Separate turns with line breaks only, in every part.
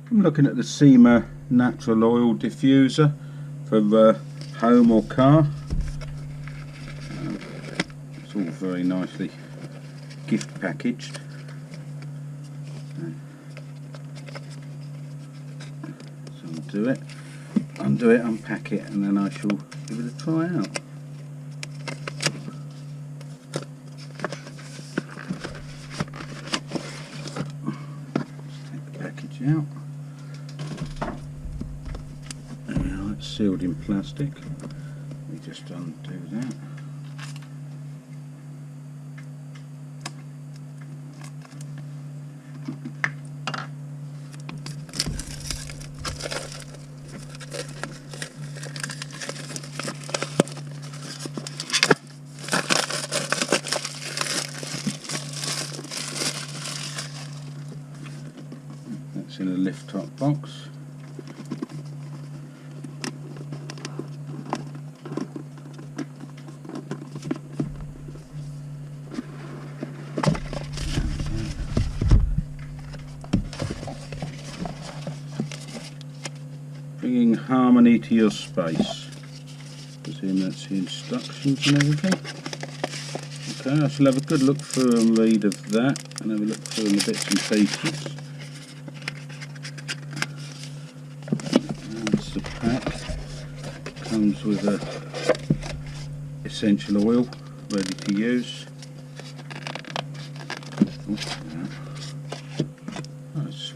I'm looking at the Cimer natural oil diffuser for home or car. It's all very nicely gift packaged. So undo it, unpack it, and then I shall give it a try out. Just take the package out. Now it's sealed in plastic. Let me just undo that. That's in a lift top box. Bringing harmony to your space. Presume that's the instructions and everything. Okay, I shall have a good look through and read of that, and have a look through the bits and pieces. That's the pack. Comes with a essential oil ready to use. Oh, it's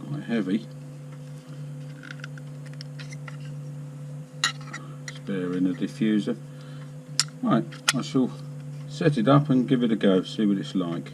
quite heavy. Spare in a diffuser. Right, I shall set it up and give it a go, see what it's like.